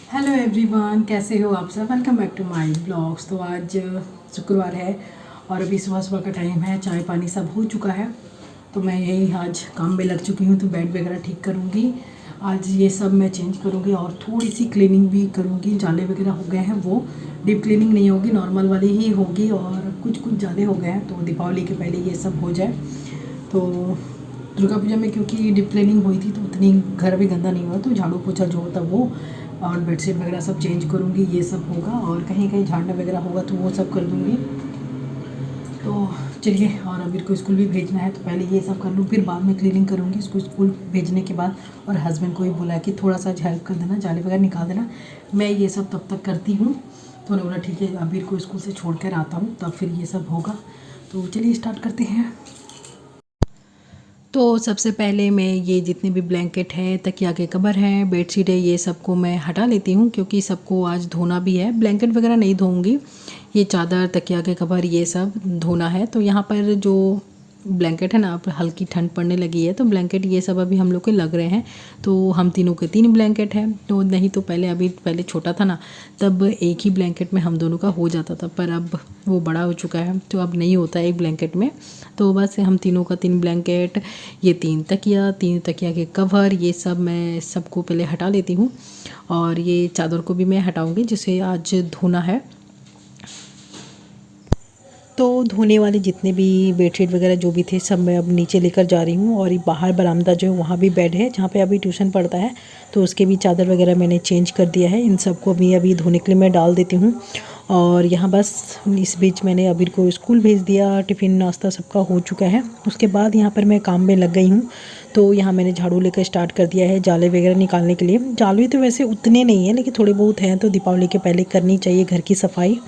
Hello everyone, कैसे हो आप सब। Welcome back to my blogs. तो आज शुक्रवार है और अभी सुबह सुबह का टाइम है। चाय पानी सब हो चुका है तो मैं यही आज काम में लग चुकी हूँ। तो बेड वगैरह ठीक करूँगी आज, ये सब मैं चेंज करूँगी और थोड़ी सी क्लीनिंग भी करूँगी। जाले वगैरह हो गए हैं, वो डीप क्लीनिंग नहीं होगी, नॉर्मल वाली ही होगी। और कुछ जाले हो गए हैं तो दीपावली के पहले ये सब हो जाए। तो दुर्गा पूजा में क्योंकि डीप क्लीनिंग हुई थी तो उतनी घर भी गंदा नहीं हुआ, तो झाड़ू पोछा जो होता वो और बेडशीट वगैरह सब चेंज करूँगी, ये सब होगा। और कहीं कहीं झाड़ना वगैरह होगा तो वो सब कर दूँगी। तो चलिए, और अबीर को स्कूल भी भेजना है तो पहले ये सब कर लूँ, फिर बाद में क्लीनिंग करूँगी इसको स्कूल भेजने के बाद। और हस्बैंड को भी बोला है कि थोड़ा सा हेल्प कर देना, जाले वगैरह निकाल देना, मैं ये सब तब तक करती हूँ। तो उन्होंने बोला ठीक है, अबीर को स्कूल से छोड़ कर आता हूँ तब फिर ये सब होगा। तो चलिए स्टार्ट करते हैं। तो सबसे पहले मैं ये जितने भी ब्लैंकेट हैं, तकिया के कवर हैं, बेडशीट है, ये सबको मैं हटा लेती हूँ क्योंकि सबको आज धोना भी है। ब्लैंकेट वगैरह नहीं धोऊंगी, ये चादर तकिया के कवर ये सब धोना है। तो यहाँ पर जो ब्लैंकेट है ना, अब हल्की ठंड पड़ने लगी है तो ब्लैंकेट ये सब अभी हम लोग के लग रहे हैं। तो हम तीनों के 3 ब्लैंकेट हैं। तो नहीं तो पहले छोटा था ना, तब एक ही ब्लैंकेट में हम दोनों का हो जाता था, पर अब वो बड़ा हो चुका है तो अब नहीं होता है एक ब्लैंकेट में। तो बस हम तीनों का 3 ब्लैंकेट, ये 3 तकिया के कवर, ये सब मैं सबको पहले हटा लेती हूँ। और ये चादर को भी मैं हटाऊँगी जिसे आज धोना है। तो धोने वाले जितने भी बेडशीट वगैरह जो भी थे सब मैं अब नीचे लेकर जा रही हूँ। और ये बाहर बरामदा जो है वहाँ भी बेड है जहाँ पे अभी ट्यूशन पढ़ता है, तो उसके भी चादर वगैरह मैंने चेंज कर दिया है। इन सबको भी अभी धोने के लिए मैं डाल देती हूँ। और यहाँ बस इस बीच मैंने अबीर को स्कूल भेज दिया, टिफ़िन नाश्ता सबका हो चुका है। उसके बाद यहाँ पर मैं काम में लग गई हूँ। तो यहाँ मैंने झाड़ू लेकर स्टार्ट कर दिया है जाले वगैरह निकालने के लिए। जाले तो वैसे उतने नहीं हैं लेकिन थोड़े बहुत हैं, तो दीपावली के पहले करनी चाहिए घर की सफाई।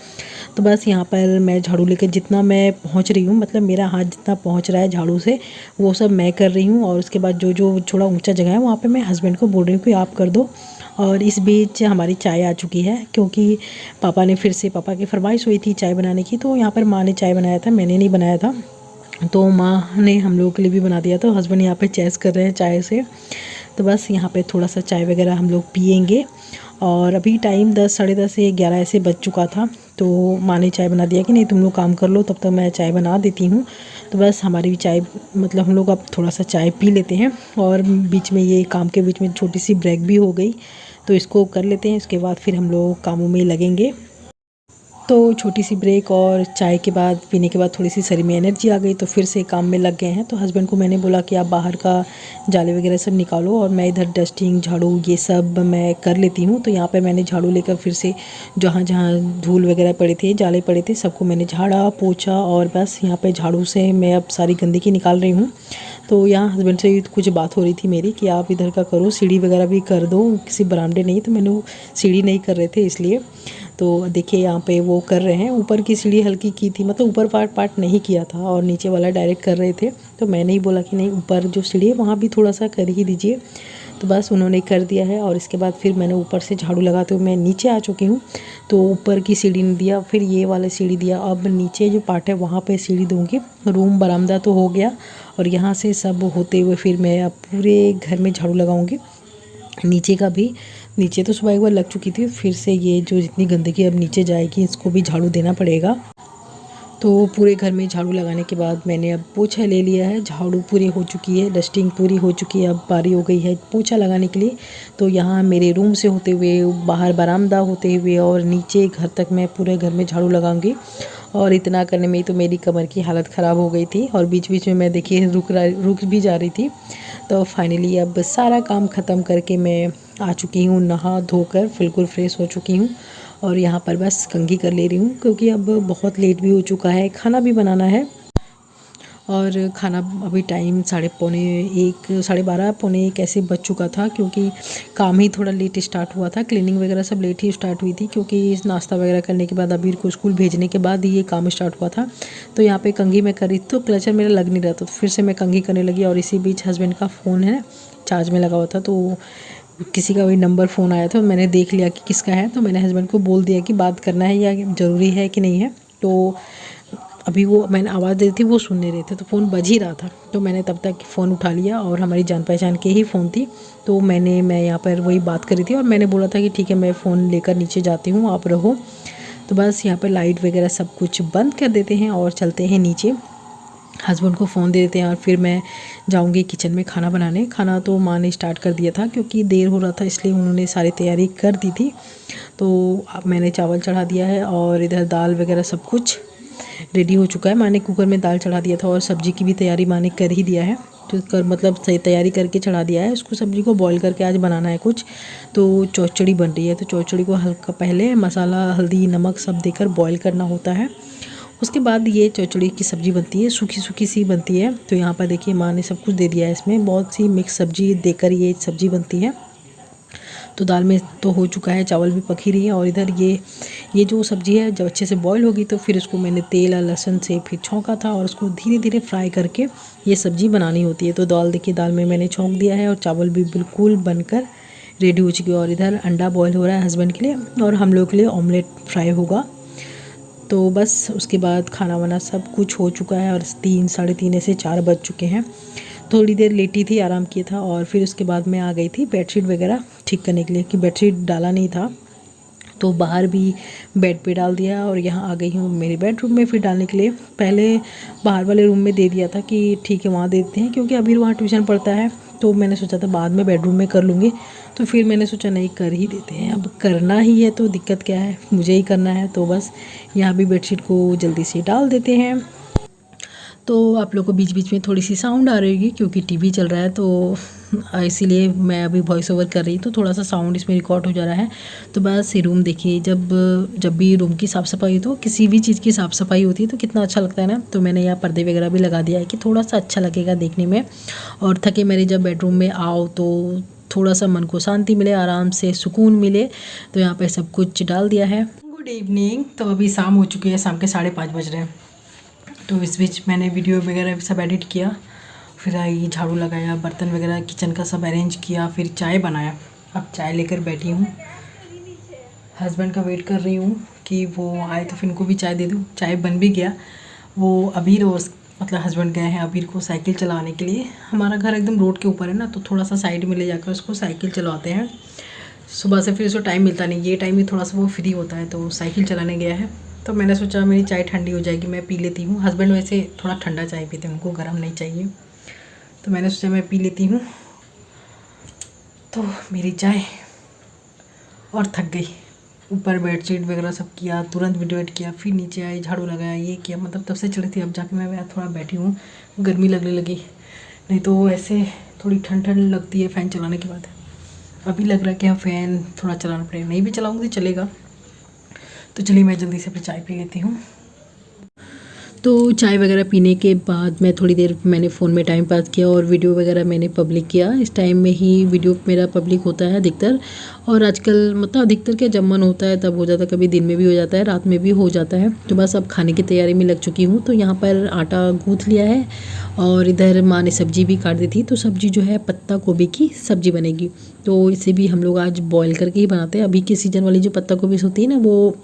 तो बस यहाँ पर मैं झाड़ू लेकर जितना मैं पहुँच रही हूँ, मतलब मेरा हाथ जितना पहुँच रहा है झाड़ू से, वो सब मैं कर रही हूँ। और उसके बाद जो जो थोड़ा ऊंचा जगह है वहाँ पे मैं हस्बैंड को बोल रही हूँ कि आप कर दो। और इस बीच हमारी चाय आ चुकी है क्योंकि पापा की फरमाइश हुई थी चाय बनाने की। तो यहाँ पर माँ ने चाय बनाया था, मैंने नहीं बनाया था, तो माँ ने हम लोगों के लिए भी बना दिया। तो हस्बैंड यहाँ पे चेस कर रहे हैं चाय से। तो बस यहाँ पे थोड़ा सा चाय वगैरह हम लोग पियेंगे। और अभी टाइम 10 साढ़े 10 से 11 ऐसे बज चुका था। तो माँ ने चाय बना दिया कि नहीं तुम लोग काम कर लो, तब तक मैं चाय बना देती हूँ। तो बस हमारी भी चाय, मतलब हम लोग अब थोड़ा सा चाय पी लेते हैं। और बीच में ये काम के बीच में छोटी सी ब्रेक भी हो गई, तो इसको कर लेते हैं। इसके बाद फिर हम लोग कामों में लगेंगे। तो छोटी सी ब्रेक और चाय के बाद पीने के बाद थोड़ी सी शरीर में एनर्जी आ गई, तो फिर से काम में लग गए हैं। तो हस्बैंड को मैंने बोला कि आप बाहर का जाले वगैरह सब निकालो और मैं इधर डस्टिंग झाड़ू ये सब मैं कर लेती हूँ। तो यहाँ पे मैंने झाड़ू लेकर फिर से जहाँ जहाँ धूल वगैरह पड़े थे, जाले पड़े थे, सबको मैंने झाड़ा पोछा। और बस यहाँ पर झाड़ू से मैं अब सारी गंदगी निकाल रही हूँ। तो यहाँ हस्बैंड से कुछ बात हो रही थी मेरी कि आप इधर का करो, सीढ़ी वगैरह भी कर दो, किसी बरामदे नहीं, तो मैंने वो सीढ़ी नहीं कर रहे थे इसलिए। तो देखिए यहाँ पे वो कर रहे हैं, ऊपर की सीढ़ी हल्की की थी, मतलब ऊपर पार्ट नहीं किया था और नीचे वाला डायरेक्ट कर रहे थे। तो मैंने ही बोला कि नहीं ऊपर जो सीढ़ी है वहाँ भी थोड़ा सा कर ही दीजिए। तो बस उन्होंने कर दिया है। और इसके बाद फिर मैंने ऊपर से झाड़ू लगाते हुए मैं नीचे आ चुकी हूँ। तो ऊपर की सीढ़ी ने दिया, फिर ये वाला सीढ़ी दिया, अब नीचे जो पार्ट है वहाँ पे सीढ़ी दूँगी। रूम बरामदा तो हो गया और यहाँ से सब होते हुए फिर मैं अब पूरे घर में झाड़ू लगाऊँगी। नीचे का भी, नीचे तो सुबह एक बार लग चुकी थी, फिर से ये जो जितनी गंदगी अब नीचे जाएगी इसको भी झाड़ू देना पड़ेगा। तो पूरे घर में झाड़ू लगाने के बाद मैंने अब पोछा ले लिया है। झाड़ू पूरी हो चुकी है, डस्टिंग पूरी हो चुकी है, अब बारी हो गई है पोछा लगाने के लिए। तो यहाँ मेरे रूम से होते हुए, बाहर बरामदा होते हुए और नीचे घर तक मैं पूरे घर में झाड़ू लगाऊंगी। और इतना करने में ही तो मेरी कमर की हालत ख़राब हो गई थी और बीच बीच में मैं देखिए रुक भी जा रही थी। तो फाइनली अब सारा काम ख़त्म करके मैं आ चुकी हूँ, नहा धोकर बिल्कुल फ्रेश हो चुकी हूँ। और यहाँ पर बस कंघी कर ले रही हूँ क्योंकि अब बहुत लेट भी हो चुका है, खाना भी बनाना है। और खाना अभी टाइम 12:30 पौने 1 ऐसे बज चुका था क्योंकि काम ही थोड़ा लेट स्टार्ट हुआ था। क्लीनिंग वगैरह सब लेट ही स्टार्ट हुई थी क्योंकि नाश्ता वगैरह करने के बाद अबीर को स्कूल भेजने के बाद ही ये काम स्टार्ट हुआ था। तो यहाँ पे कंघी मैं करी तो क्लचर मेरा लग नहीं रहा था, तो फिर से मैं कंघी करने लगी। और इसी बीच हस्बैंड का फ़ोन है चार्ज में लगा हुआ था, तो किसी का भी नंबर फ़ोन आया था, मैंने देख लिया कि किसका है। तो मैंने हस्बैंड को बोल दिया कि बात करना है या ज़रूरी है कि नहीं है। तो अभी वो मैंने आवाज़ दी थी वो सुन नहीं रहे थे, तो फ़ोन बज ही रहा था। तो मैंने तब तक फ़ोन उठा लिया और हमारी जान पहचान के ही फ़ोन थी। तो मैं यहाँ पर वही बात करी थी और मैंने बोला था कि ठीक है मैं फ़ोन लेकर नीचे जाती हूँ, आप रहो। तो बस यहाँ पर लाइट वगैरह सब कुछ बंद कर देते हैं और चलते हैं नीचे। हस्बैंड को फ़ोन दे देते हैं और फिर मैं जाऊंगी किचन में खाना बनाने। खाना तो माँ ने स्टार्ट कर दिया था क्योंकि देर हो रहा था, इसलिए उन्होंने सारी तैयारी कर दी थी। तो अब मैंने चावल चढ़ा दिया है और इधर दाल वगैरह सब कुछ रेडी हो चुका है। माँ ने कुकर में दाल चढ़ा दिया था और सब्ज़ी की भी तैयारी माँ ने कर ही दिया है। तो कर मतलब सही तैयारी करके चढ़ा दिया है। उसको सब्ज़ी को बॉईल करके आज बनाना है कुछ। तो चौचड़ी बन रही है, तो चौचड़ी को हल्का पहले मसाला, हल्दी, नमक सब देकर बॉईल करना होता है। उसके बाद ये चौचड़ी की सब्ज़ी बनती है, सूखी सूखी सी बनती है। तो यहाँ पर देखिए माँ ने सब कुछ दे दिया है, इसमें बहुत सी मिक्स सब्ज़ी देकर ये सब्ज़ी बनती है। तो दाल में तो हो चुका है, चावल भी पक ही रही है और इधर ये जो सब्ज़ी है जब अच्छे से बॉईल होगी तो फिर उसको मैंने तेल और लहसुन से फिर छौंका था और उसको धीरे धीरे फ्राई करके ये सब्ज़ी बनानी होती है। तो दाल देखिए, दाल में मैंने छौंक दिया है और चावल भी बिल्कुल बनकर रेडी हो चुकी है। और इधर अंडा बॉयल हो रहा है हस्बैंड के लिए और हम लोग के लिए ऑमलेट फ्राई होगा। तो बस उसके बाद खाना वाना सब कुछ हो चुका है और 3 साढ़े 3 ऐसे 4 बज चुके हैं। थोड़ी देर लेटी थी, आराम किया था और फिर उसके बाद मैं आ गई थी बेडशीट वगैरह ठीक करने के लिए कि बेडशीट डाला नहीं था। तो बाहर भी बेड पे डाल दिया और यहाँ आ गई हूँ मेरे बेडरूम में फिर डालने के लिए। पहले बाहर वाले रूम में दे दिया था कि ठीक है वहाँ दे देते हैं, क्योंकि अभी वहाँ ट्यूशन पढ़ता है। तो मैंने सोचा था बाद में बेडरूम में कर लूँगी, तो फिर मैंने सोचा नहीं, कर ही देते हैं। अब करना ही है तो दिक्कत क्या है, मुझे ही करना है। तो बस यहाँ भी बेडशीट को जल्दी से डाल देते हैं। तो आप लोग को बीच बीच में थोड़ी सी साउंड आ रही होगी क्योंकि टीवी चल रहा है, तो इसीलिए मैं अभी वॉइस ओवर कर रही, तो थोड़ा सा साउंड इसमें रिकॉर्ड हो जा रहा है। तो बस ये रूम देखिए, जब भी रूम की साफ़ सफाई हो, तो किसी भी चीज़ की साफ़ सफाई होती है तो कितना अच्छा लगता है ना। तो मैंने यहाँ पर्दे वगैरह भी लगा दिया है कि थोड़ा सा अच्छा लगेगा देखने में। और थके मेरे जब बेडरूम में आओ तो थोड़ा सा मन को शांति मिले, आराम से सुकून मिले। तो यहाँ पर सब कुछ डाल दिया है। Good evening. तो अभी शाम हो चुकी है, शाम के 5:30 बज रहे हैं। तो इस बीच मैंने वीडियो वगैरह सब एडिट किया, फिर आई झाड़ू लगाया, बर्तन वगैरह किचन का सब अरेंज किया, फिर चाय बनाया। अब चाय लेकर बैठी हूँ, हस्बैंड का वेट कर रही हूँ कि वो आए तो फिर उनको भी चाय दे दूँ। चाय बन भी गया। वो अबीर और मतलब हस्बैंड गए हैं अबीर को साइकिल चलाने के लिए। हमारा घर एकदम रोड के ऊपर है ना, तो थोड़ा सा साइड में ले जाकर उसको साइकिल चलवाते हैं। सुबह से फिर उसको टाइम मिलता नहीं, ये टाइम ही थोड़ा सा वो फ्री होता है, तो साइकिल चलाने गया है। तो मैंने सोचा मेरी चाय ठंडी हो जाएगी, मैं पी लेती हूँ। हस्बैंड वैसे थोड़ा ठंडा चाय पीते हैं, उनको गर्म नहीं चाहिए। तो मैंने सोचा मैं पी लेती हूँ। तो मेरी चाय, और थक गई। ऊपर बेडशीट वगैरह सब किया, तुरंत वीडियो एडिट किया, फिर नीचे आई, झाड़ू लगाया, ये किया, मतलब तब से चली थी। अब जाके मैं थोड़ा बैठी हूँ, गर्मी लगने लगी। नहीं तो ऐसे थोड़ी ठंड ठंड लगती है फ़ैन चलाने के बाद। अभी लग रहा है कि हाँ फ़ैन थोड़ा चलाना पड़ेगा, नहीं भी चलाऊँगी तो चलेगा। तो चलिए मैं जल्दी से अपनी चाय पी लेती हूँ। तो चाय वगैरह पीने के बाद मैं थोड़ी देर मैंने फ़ोन में टाइम पास किया और वीडियो वगैरह मैंने पब्लिक किया। इस टाइम में ही वीडियो मेरा पब्लिक होता है अधिकतर, और आजकल मतलब अधिकतर क्या, जब मन होता है तब हो जाता है, कभी दिन में भी हो जाता है, रात में भी हो जाता है। तो बस अब खाने की तैयारी में लग चुकी हूँ। तो यहाँ पर आटा गूँथ लिया है और इधर माँ ने सब्ज़ी भी काट दी थी। तो सब्ज़ी जो है पत्ता गोभी की सब्ज़ी बनेगी। तो इसे भी हम लोग आज बॉयल करके ही बनाते हैं। अभी के सीज़न वाली जो पत्ता गोभी होती है ना, वो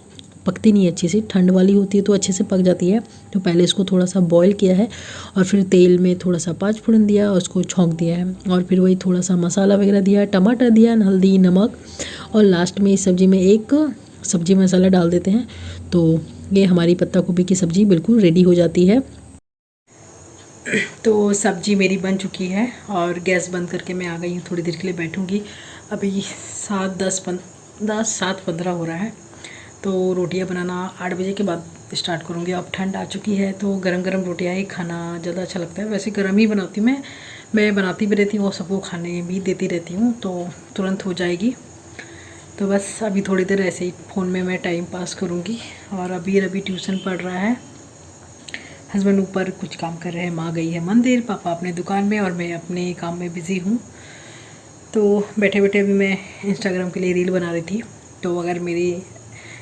पकती नहीं अच्छे से, ठंड वाली होती है तो अच्छे से पक जाती है। तो पहले इसको थोड़ा सा बॉईल किया है और फिर तेल में थोड़ा सा 5 फोड़न दिया और उसको छौंक दिया है और फिर वही थोड़ा सा मसाला वगैरह दिया, टमाटर दिया, हल्दी, नमक, और लास्ट में इस सब्ज़ी में एक सब्ज़ी मसाला डाल देते हैं। तो ये हमारी पत्ता गोभी की सब्ज़ी बिल्कुल रेडी हो जाती है। तो सब्ज़ी मेरी बन चुकी है और गैस बंद करके मैं आ गई हूँ, थोड़ी देर के लिए बैठूँगी। अभी 7:15 हो रहा है। तो रोटियां बनाना 8 बजे के बाद स्टार्ट करूँगी। अब ठंड आ चुकी है तो गरम गरम रोटियां ही खाना ज़्यादा अच्छा लगता है। वैसे गरम ही बनाती हूँ मैं बनाती भी रहती हूँ और सबको खाने भी देती रहती हूँ, तो तुरंत हो जाएगी। तो बस अभी थोड़ी देर ऐसे ही फ़ोन में मैं टाइम पास करूँगी। और अभी ट्यूशन पढ़ रहा है, हस्बैंड ऊपर कुछ काम कर रहे हैं, माँ गई है मंदिर, पापा अपने दुकान में और मैं अपने काम में बिज़ी हूँ। तो बैठे बैठे अभी मैं इंस्टाग्राम के लिए रील बना रही थी। तो अगर मेरी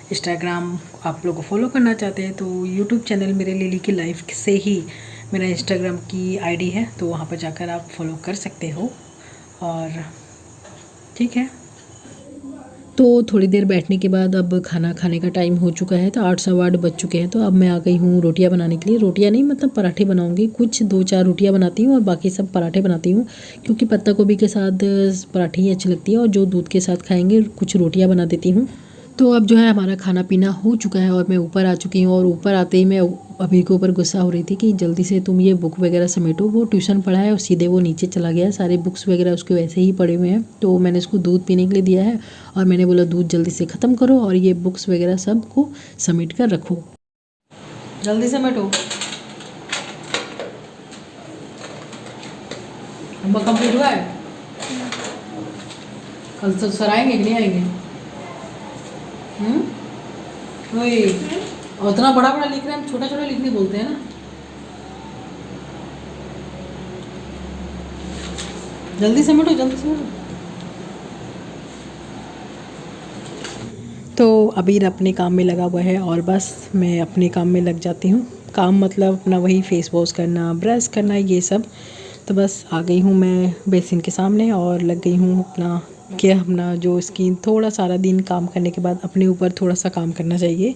इंस्टाग्राम आप लोग को फॉलो करना चाहते हैं तो यूट्यूब चैनल मेरे लिली की लाइफ से ही मेरा इंस्टाग्राम की आईडी है, तो वहाँ पर जाकर आप फॉलो कर सकते हो। और ठीक है, तो थोड़ी देर बैठने के बाद अब खाना खाने का टाइम हो चुका है, तो 8 सवा 8 बज चुके हैं। तो अब मैं आ गई हूँ रोटियां बनाने के लिए। रोटियां नहीं मतलब पराठे बनाऊंगी, कुछ 2-4 रोटियां बनाती हूँ और बाकी सब पराठे बनाती हूँ, क्योंकि पत्ता गोभी के साथ पराठे ही अच्छी लगती है और जो दूध के साथ खाएंगे कुछ रोटियाँ बना देती हूँ। तो अब जो है हमारा खाना पीना हो चुका है और मैं ऊपर आ चुकी हूँ। और ऊपर आते ही मैं अभी के ऊपर गुस्सा हो रही थी कि जल्दी से तुम ये बुक वगैरह समेटो। वो ट्यूशन पढ़ा है और सीधे वो नीचे चला गया, सारे बुक्स वगैरह उसके वैसे ही पड़े हुए हैं। तो मैंने इसको दूध पीने के लिए दिया है और मैंने बोला दूध जल्दी से ख़त्म करो और ये बुक्स वगैरह सब को समेट कर रखो, जल्दी समेटो। होमवर्क कंप्लीट हुआ है? कल तो सर आएंगे कि नहीं आएंगे? वही और उतना बड़ा बड़ा लिख रहे हैं, हम छोटा छोटा लिखने बोलते हैं ना। जल्दी समेटो, जल्दी समेटो। तो अबीर अपने काम में लगा हुआ है और बस मैं अपने काम में लग जाती हूँ। काम मतलब अपना वही फेस वॉश करना, ब्रश करना, ये सब। तो बस आ गई हूँ मैं बेसिन के सामने और लग गई हूँ अपना कि अपना जो स्किन थोड़ा सारा दिन काम करने के बाद अपने ऊपर थोड़ा सा काम करना चाहिए।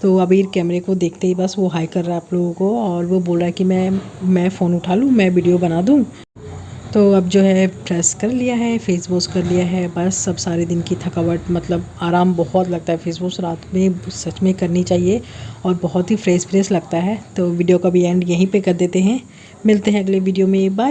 तो अबीर कैमरे को देखते ही बस वो हाई कर रहा है आप लोगों को और वो बोल रहा है कि मैं फ़ोन उठा लूँ, मैं वीडियो बना दूँ। तो अब जो है ब्रश कर लिया है, फेस वॉश कर लिया है, बस अब सारे दिन की थकावट मतलब आराम बहुत लगता है। फेस वॉश रात में सच में करनी चाहिए और बहुत ही फ्रेश लगता है। तो वीडियो का भी एंड यहीं पे कर देते हैं, मिलते हैं अगले वीडियो में, बाय।